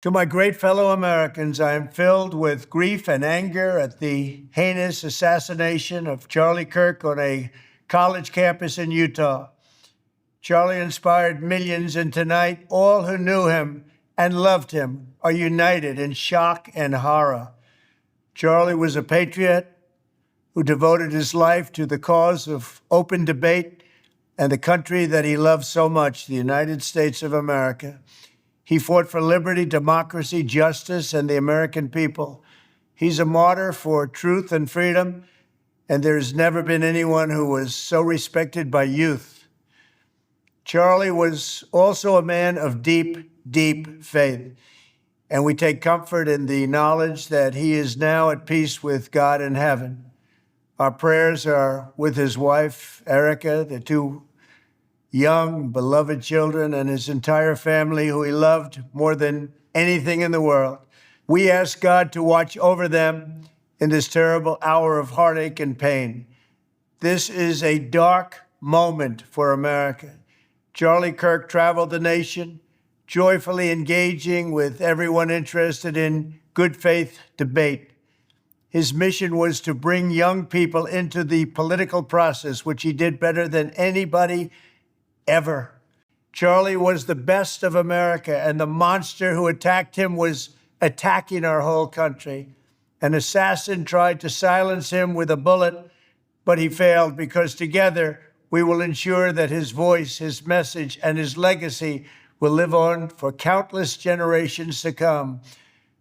To my great fellow Americans, I am filled with grief and anger at the heinous assassination of Charlie Kirk on a college campus in Utah. Charlie inspired millions, and tonight, all who knew him and loved him are united in shock and horror. Charlie was a patriot who devoted his life to the cause of open debate and the country that he loved so much, the United States of America. He fought for liberty, democracy, justice, and the American people. He's a martyr for truth and freedom, and there's never been anyone who was so respected by youth. Charlie was also a man of deep, deep faith, and we take comfort in the knowledge that he is now at peace with God in heaven. Our prayers are with his wife, Erica, the two young, beloved children, and his entire family, who he loved more than anything in the world. We ask God to watch over them in this terrible hour of heartache and pain. This is a dark moment for America. Charlie Kirk traveled the nation, joyfully engaging with everyone interested in good faith debate. His mission was to bring young people into the political process, which he did better than anybody ever. Charlie was the best of America, and the monster who attacked him was attacking our whole country. An assassin tried to silence him with a bullet, but he failed, because together we will ensure that his voice, his message, and his legacy will live on for countless generations to come.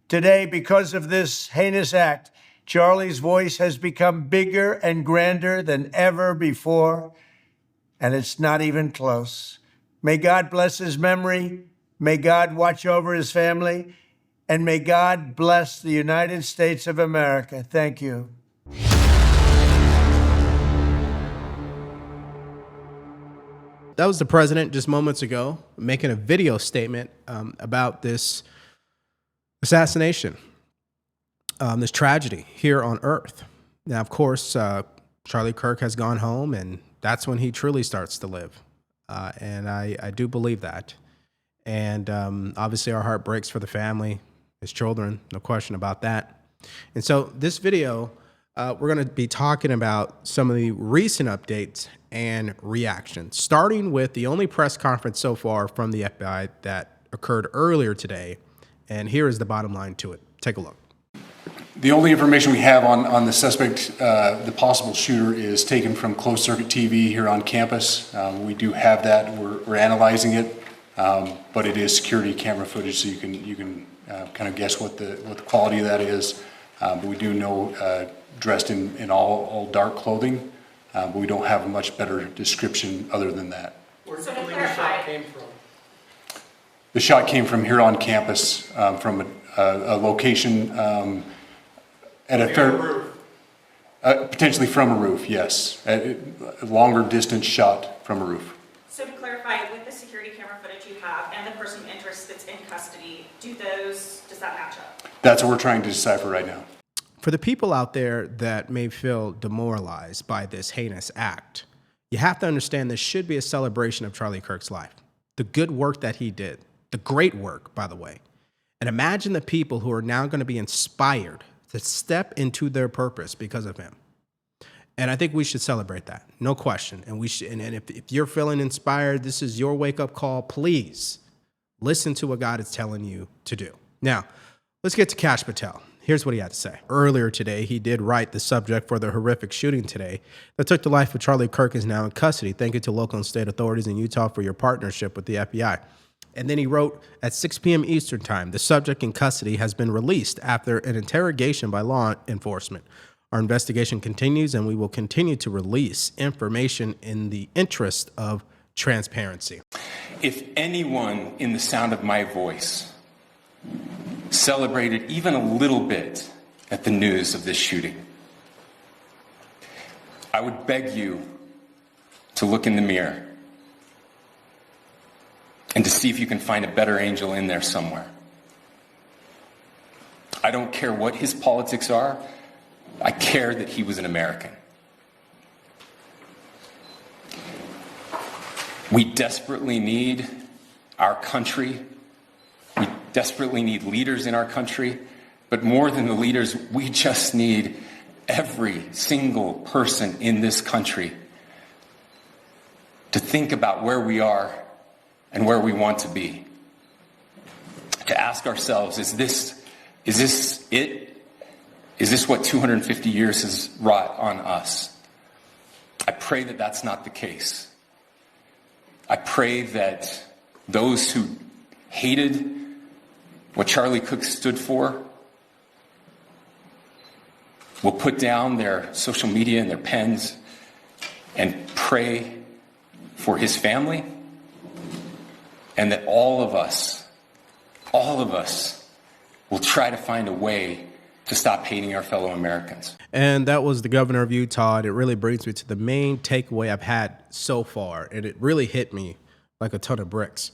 Today, because of this heinous act, Charlie's voice has become bigger and grander than ever before, and it's not even close. May God bless his memory, may God watch over his family, and may God bless the United States of America. Thank you. That was the president just moments ago making a video statement about this assassination, this tragedy here on Earth. Now, of course, Charlie Kirk has gone home, and that's when he truly starts to live. And I do believe that. And obviously our heart breaks for the family, his children, no question about that. And so this video, we're going to be talking about some of the recent updates and reactions, starting with the only press conference so far from the FBI that occurred earlier today. And here is the bottom line to it. Take a look. The only information we have on the suspect, the possible shooter, is taken from closed-circuit TV here on campus. We do have that. We're analyzing it, but it is security camera footage, so you can kind of guess what the quality of that is. But we do know dressed in all dark clothing, but we don't have a much better description other than that. Where do you believe the shot came from? The shot came from here on campus, from a location. At a fair, potentially from a roof, yes. A longer distance shot from a roof. So to clarify, with the security camera footage you have and the person of interest that's in custody, does that match up? That's what we're trying to decipher right now. For the people out there that may feel demoralized by this heinous act, you have to understand this should be a celebration of Charlie Kirk's life, the good work that he did, the great work, by the way. And imagine the people who are now going to be inspired to step into their purpose because of him. And I think we should celebrate that, no question. And if you're feeling inspired, this is your wake-up call. Please listen to what God is telling you to do. Now, let's get to Kash Patel. Here's what he had to say. Earlier today, he did write the subject for the horrific shooting today that took the life of Charlie Kirk is now in custody. Thank you to local and state authorities in Utah for your partnership with the FBI. And then he wrote, at 6 p.m. Eastern time, the subject in custody has been released after an interrogation by law enforcement. Our investigation continues, and we will continue to release information in the interest of transparency. If anyone in the sound of my voice celebrated even a little bit at the news of this shooting, I would beg you to look in the mirror and to see if you can find a better angel in there somewhere. I don't care what his politics are. I care that he was an American. We desperately need our country. We desperately need leaders in our country, but more than the leaders, we just need every single person in this country to think about where we are and where we want to be. To ask ourselves, is this it? Is this what 250 years has wrought on us? I pray that that's not the case. I pray that those who hated what Charlie Kirk stood for will put down their social media and their pens and pray for his family, and that all of us will try to find a way to stop hating our fellow Americans. And that was the governor of Utah. And it really brings me to the main takeaway I've had so far. And it really hit me like a ton of bricks.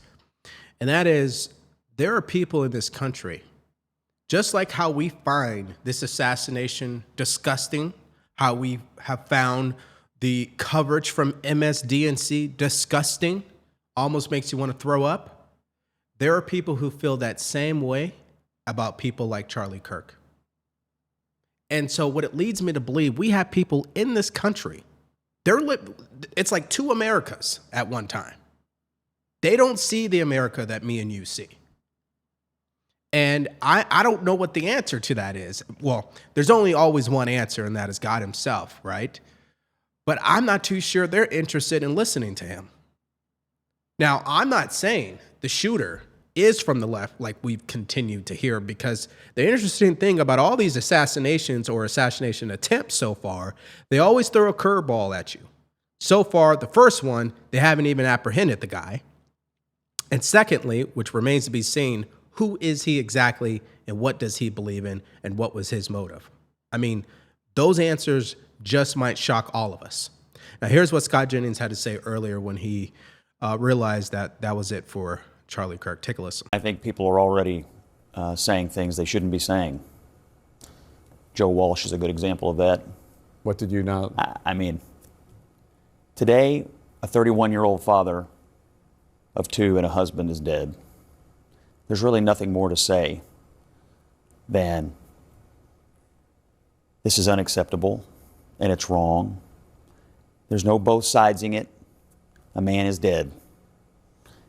And that is, there are people in this country, just like how we find this assassination disgusting, how we have found the coverage from MSNBC disgusting, almost makes you want to throw up. There are people who feel that same way about people like Charlie Kirk. And so what it leads me to believe, we have people in this country, it's like two Americas at one time. They don't see the America that me and you see. And I don't know what the answer to that is. Well, there's only always one answer, and that is God himself, right? But I'm not too sure they're interested in listening to him. Now, I'm not saying the shooter is from the left like we've continued to hear, because the interesting thing about all these assassinations or assassination attempts so far, they always throw a curveball at you. So far, the first one, they haven't even apprehended the guy. And secondly, which remains to be seen, who is he exactly and what does he believe in and what was his motive? I mean, those answers just might shock all of us. Now, here's what Scott Jennings had to say earlier when he realized that that was it for Charlie Kirk. Take a listen. I think people are already saying things they shouldn't be saying. Joe Walsh is a good example of that. What did you know? I mean, today, a 31-year-old father of two and a husband is dead. There's really nothing more to say than this is unacceptable and it's wrong. There's no both sidesing it. A man is dead.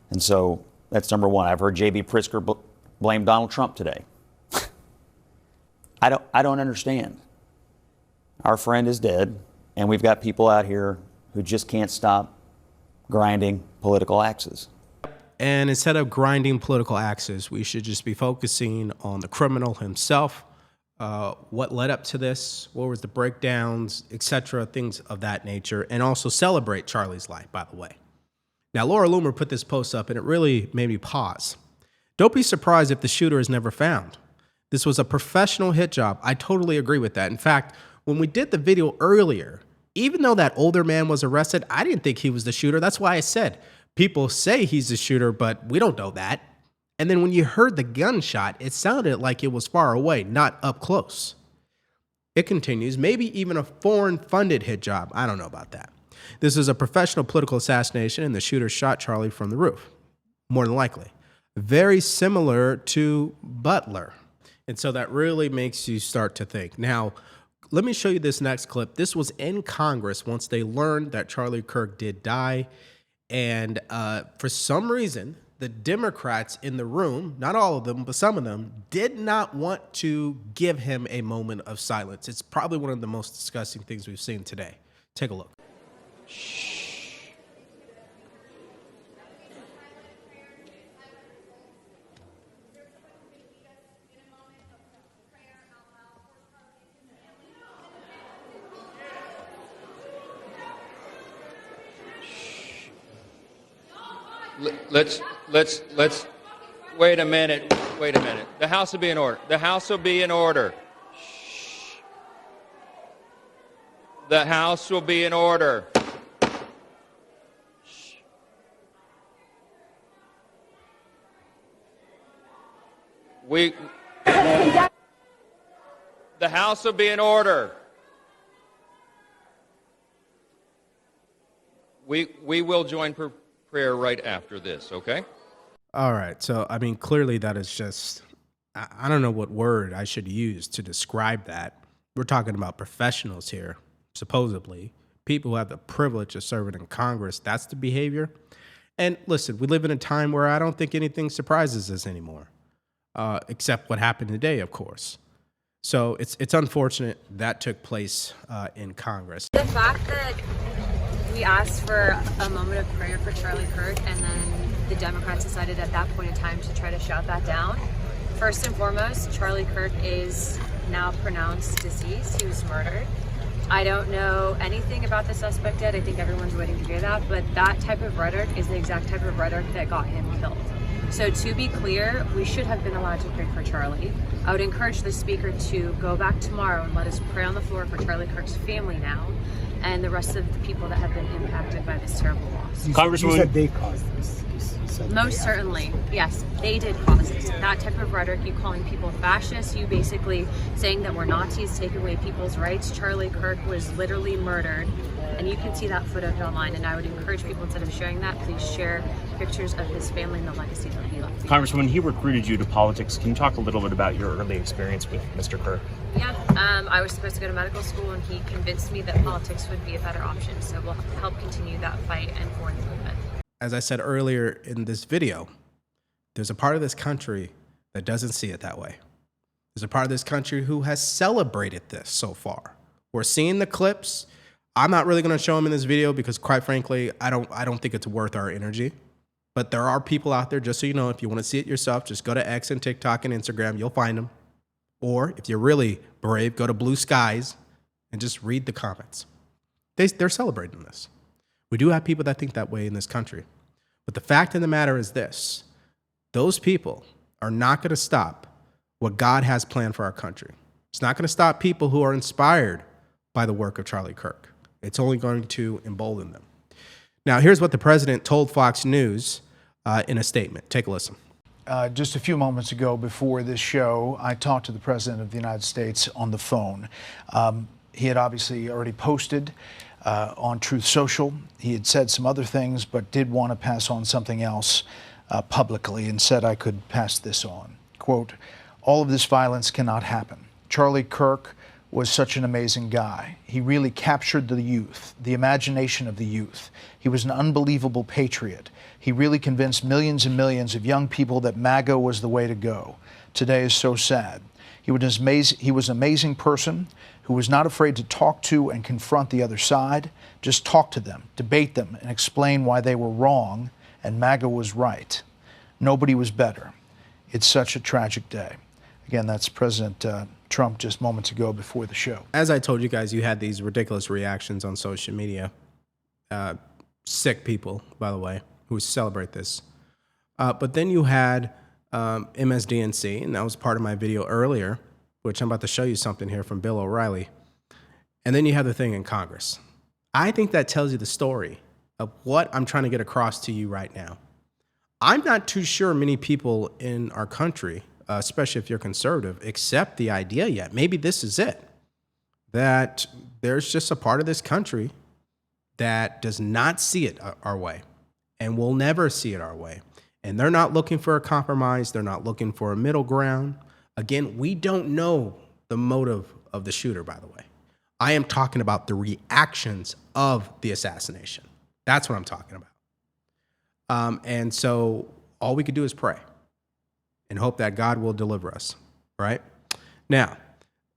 And so that's number one. I've heard J.B. Pritzker blame Donald Trump today. I don't understand. Our friend is dead, and we've got people out here who just can't stop grinding political axes. And instead of grinding political axes, we should just be focusing on the criminal himself, what led up to this, what was the breakdowns, etc., things of that nature, and also celebrate Charlie's life, by the way. Now, Laura Loomer put this post up, and it really made me pause. Don't be surprised if the shooter is never found. This was a professional hit job. I totally agree with that. In fact, when we did the video earlier, even though that older man was arrested, I didn't think he was the shooter. That's why I said, people say he's the shooter, but we don't know that. And then when you heard the gunshot, it sounded like it was far away, not up close. It continues, maybe even a foreign-funded hit job. I don't know about that. This is a professional political assassination, and the shooter shot Charlie from the roof, more than likely. Very similar to Butler. And so that really makes you start to think. Now, let me show you this next clip. This was in Congress once they learned that Charlie Kirk did die. And for some reason, the Democrats in the room, not all of them, but some of them, did not want to give him a moment of silence. It's probably one of the most disgusting things we've seen today. Take a look. Let's wait a minute. The House will be in order. The House will be in order. The House will be in order. The House will be in order. We will join prayer right after this, okay? All right. So, I mean, clearly that is just, I don't know what word I should use to describe that. We're talking about professionals here, supposedly. People who have the privilege of serving in Congress. That's the behavior. And listen, we live in a time where I don't think anything surprises us anymore, except what happened today, of course. So it's unfortunate that took place in Congress. The fact that we asked for a moment of prayer for Charlie Kirk, and then the Democrats decided at that point in time to try to shout that down. First and foremost, Charlie Kirk is now pronounced deceased. He was murdered. I don't know anything about the suspect yet. I think everyone's waiting to hear that. But that type of rhetoric is the exact type of rhetoric that got him killed. So to be clear, we should have been allowed to pray for Charlie. I would encourage the speaker to go back tomorrow and let us pray on the floor for Charlie Kirk's family now and the rest of the people that have been impacted by this terrible loss. Congresswoman, you said they caused this. Most certainly, yes, they did cause this. That type of rhetoric, you calling people fascists, you basically saying that we're Nazis, take away people's rights. Charlie Kirk was literally murdered, and you can see that footage online. And I would encourage people, instead of sharing that, please share pictures of his family and the legacy that he left. Congresswoman, he recruited you to politics. Can you talk a little bit about your early experience with Mr. Kirk? Yeah, I was supposed to go to medical school, and he convinced me that politics would be a better option. So we'll help continue that fight and for the movement. As I said earlier in this video, there's a part of this country that doesn't see it that way. There's a part of this country who has celebrated this so far. We're seeing the clips. I'm not really going to show them in this video because, quite frankly, I don't think it's worth our energy. But there are people out there, just so you know, if you want to see it yourself, just go to X and TikTok and Instagram. You'll find them. Or if you're really brave, go to Blue Skies and just read the comments. They're celebrating this. We do have people that think that way in this country. But the fact of the matter is this: those people are not going to stop what God has planned for our country. It's not going to stop people who are inspired by the work of Charlie Kirk. It's only going to embolden them. Now, here's what the president told Fox News in a statement. Take a listen. Just a few moments ago, before this show, I talked to the President of the United States on the phone. He had obviously already posted on Truth Social. He had said some other things, but did want to pass on something else publicly, and said I could pass this on. Quote, "All of this violence cannot happen. Charlie Kirk was such an amazing guy. He really captured the youth, the imagination of the youth. He was an unbelievable patriot. He really convinced millions and millions of young people that MAGA was the way to go. Today is so sad. He was an amazing person who was not afraid to talk to and confront the other side, just talk to them, debate them, and explain why they were wrong and MAGA was right. Nobody was better. It's such a tragic day." Again, that's President Trump just moments ago before the show. As I told you guys, you had these ridiculous reactions on social media. Sick people, by the way, who celebrate this. But then you had MSDNC, and that was part of my video earlier, which I'm about to show you something here from Bill O'Reilly. And then you have the thing in Congress. I think that tells you the story of what I'm trying to get across to you right now. I'm not too sure many people in our country, especially if you're conservative, accept the idea yet. Maybe this is it, that there's just a part of this country that does not see it our way and will never see it our way. And they're not looking for a compromise. They're not looking for a middle ground. Again, we don't know the motive of the shooter, by the way. I am talking about the reactions of the assassination. That's what I'm talking about. And so all we could do is pray and hope that God will deliver us, right? Now,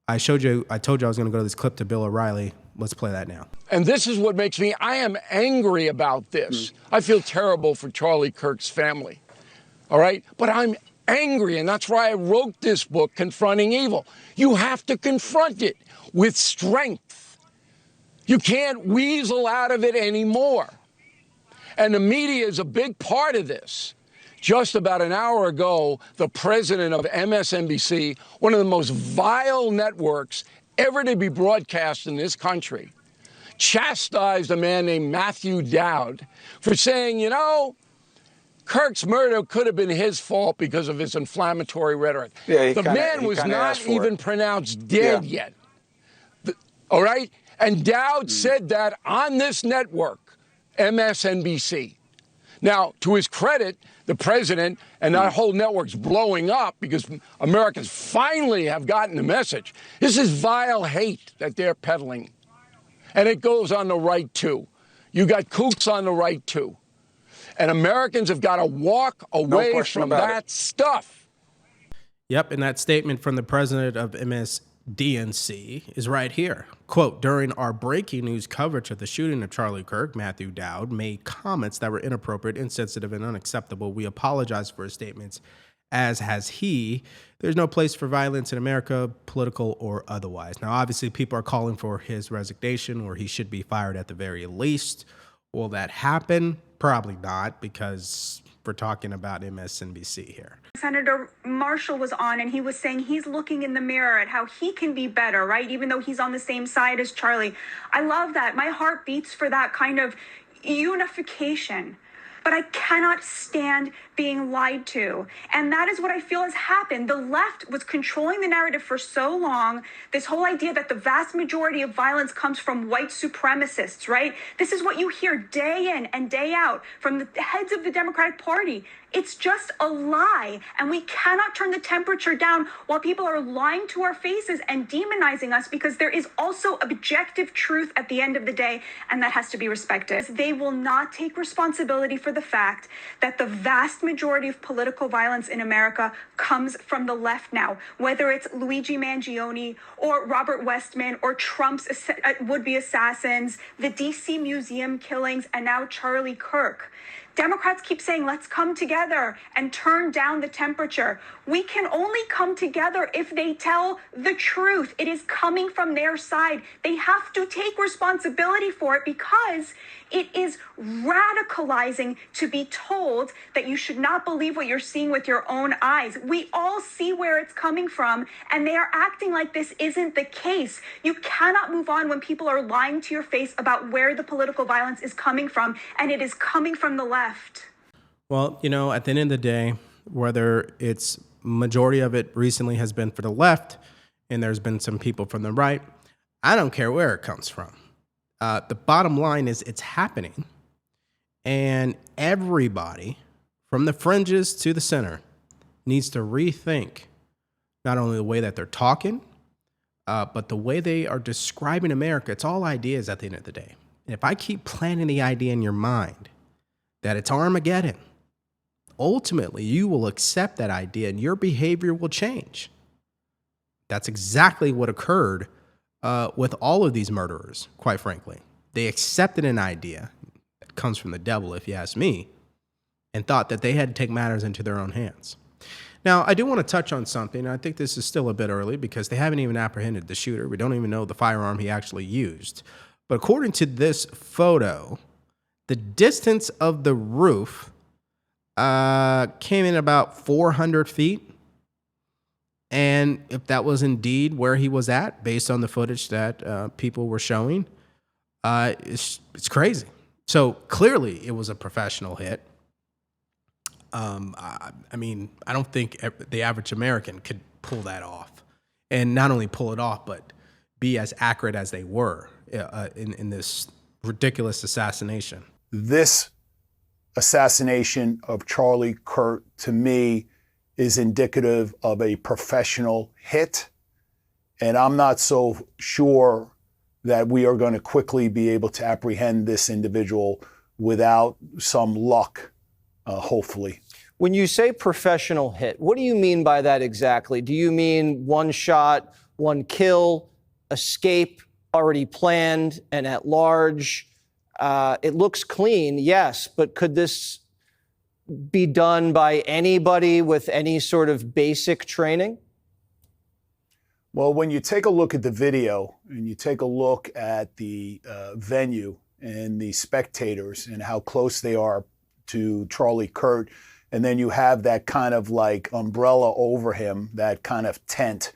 I told you I was going to go to this clip to Bill O'Reilly. Let's play that now. And this is what makes me, I am angry about this. I feel terrible for Charlie Kirk's family, all right? But I'm angry, and that's why I wrote this book, Confronting Evil. You have to confront it with strength. You can't weasel out of it anymore. And the media is a big part of this. Just about an hour ago, the president of MSNBC, one of the most vile networks ever to be broadcast in this country, chastised a man named Matthew Dowd for saying, you know, Kirk's murder could have been his fault because of his inflammatory rhetoric. Yeah, the man was not even pronounced dead yet. All right? And Dowd said that on this network, MSNBC. Now, to his credit, the president and that whole network's blowing up because Americans finally have gotten the message. This is vile hate that they're peddling. And it goes on the right, too. You got kooks on the right, too. And Americans have got to walk away from that stuff. Yep, and that statement from the president of MSDNC is right here. Quote, during our breaking news coverage of the shooting of Charlie Kirk, Matthew Dowd made comments that were inappropriate, insensitive, and unacceptable. We apologize for his statements, as has he. There's no place for violence in America, political or otherwise. Now, obviously, people are calling for his resignation, or he should be fired at the very least. Will that happen? Probably not, because we're talking about MSNBC here. Senator Marshall was on, and he was saying he's looking in the mirror at how he can be better, right? Even though he's on the same side as Charlie. I love that. My heart beats for that kind of unification. But I cannot stand being lied to. And that is what I feel has happened. The left was controlling the narrative for so long. This whole idea that the vast majority of violence comes from white supremacists, right? This is what you hear day in and day out from the heads of the Democratic Party. It's just a lie. And we cannot turn the temperature down while people are lying to our faces and demonizing us, because there is also objective truth at the end of the day, and that has to be respected. They will not take responsibility for the fact that the vast majority of political violence in America comes from the left now, whether it's Luigi Mangione or Robert Westman or Trump's would-be assassins, the DC Museum killings, and now Charlie Kirk. Democrats keep saying, let's come together and turn down the temperature. We can only come together if they tell the truth. It is coming from their side. They have to take responsibility for it, because it is radicalizing to be told that you should not believe what you're seeing with your own eyes. We all see where it's coming from, and they are acting like this isn't the case. You cannot move on when people are lying to your face about where the political violence is coming from, and it is coming from the left. Well, you know, at the end of the day, whether it's majority of it recently has been for the left and there's been some people from the right, I don't care where it comes from. The bottom line is it's happening, and everybody from the fringes to the center needs to rethink not only the way that they're talking, but the way they are describing America. It's all ideas at the end of the day. And if I keep planting the idea in your mind that it's Armageddon, ultimately you will accept that idea and your behavior will change. That's exactly what occurred with all of these murderers, quite frankly. They accepted an idea that comes from the devil, if you ask me, and thought that they had to take matters into their own hands. Now, I do want to touch on something. I think this is still a bit early because they haven't even apprehended the shooter. We don't even know the firearm he actually used. But according to this photo, the distance of the roof came in about 400 feet. And if that was indeed where he was at, based on the footage that people were showing, it's crazy. So clearly it was a professional hit. I mean, I don't think the average American could pull that off. And not only pull it off, but be as accurate as they were in this ridiculous assassination. This assassination of Charlie Kirk, to me, is indicative of a professional hit. And I'm not so sure that we are going to quickly be able to apprehend this individual without some luck, hopefully. When you say professional hit, what do you mean by that exactly? Do you mean one shot, one kill, escape already planned and at large? It looks clean, yes, but could this be done by anybody with any sort of basic training? Well, when you take a look at the video and you take a look at the venue and the spectators and how close they are to Charlie Kirk, and then you have that kind of like umbrella over him, that kind of tent,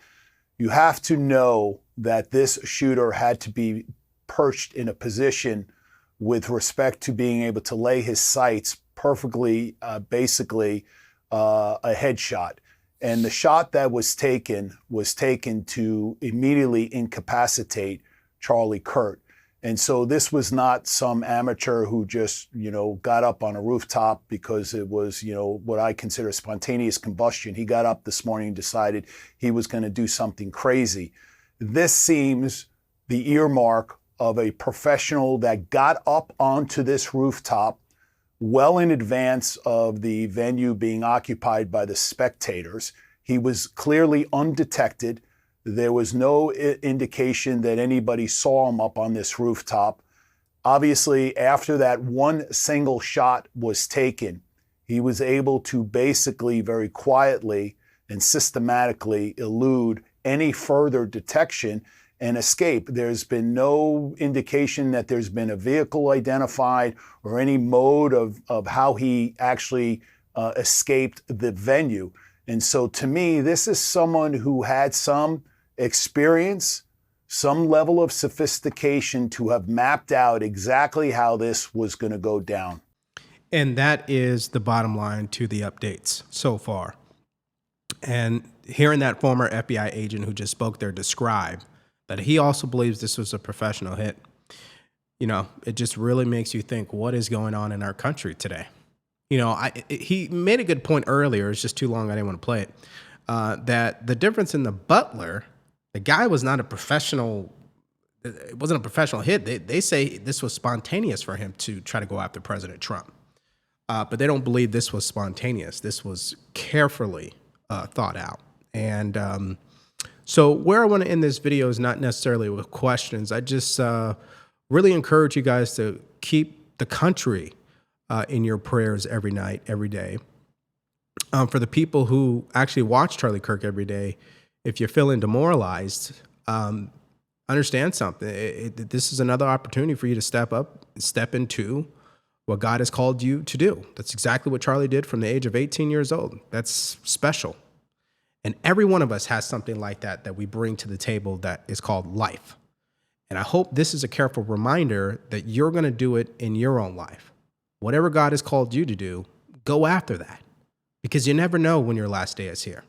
you have to know that this shooter had to be perched in a position with respect to being able to lay his sights perfectly, basically a headshot. And the shot that was taken to immediately incapacitate Charlie Kirk. And so this was not some amateur who just, got up on a rooftop because it was, what I consider spontaneous combustion. He got up this morning and decided he was going to do something crazy. This seems the earmark of a professional that got up onto this rooftop well in advance of the venue being occupied by the spectators. He was clearly undetected. There was no indication that anybody saw him up on this rooftop. Obviously, after that one single shot was taken, he was able to basically very quietly and systematically elude any further detection and escape. There's been no indication that there's been a vehicle identified or any mode of how he actually escaped the venue. And so to me, this is someone who had some experience, some level of sophistication to have mapped out exactly how this was going to go down. And that is the bottom line to the updates so far. And hearing that former FBI agent who just spoke there describe that he also believes this was a professional hit, it just really makes you think, what is going on in our country today? He made a good point earlier. It's just too long. I didn't want to play it. That the difference in the Butler, the guy was not a professional. It wasn't a professional hit. They say this was spontaneous for him to try to go after President Trump. But they don't believe this was spontaneous. This was carefully thought out. And so where I want to end this video is not necessarily with questions. I just really encourage you guys to keep the country in your prayers every night, every day. For the people who actually watch Charlie Kirk every day, if you're feeling demoralized, understand something. This is another opportunity for you to step into what God has called you to do. That's exactly what Charlie did from the age of 18 years old. That's special. And every one of us has something like that we bring to the table that is called life. And I hope this is a careful reminder that you're going to do it in your own life. Whatever God has called you to do, go after that, because you never know when your last day is here.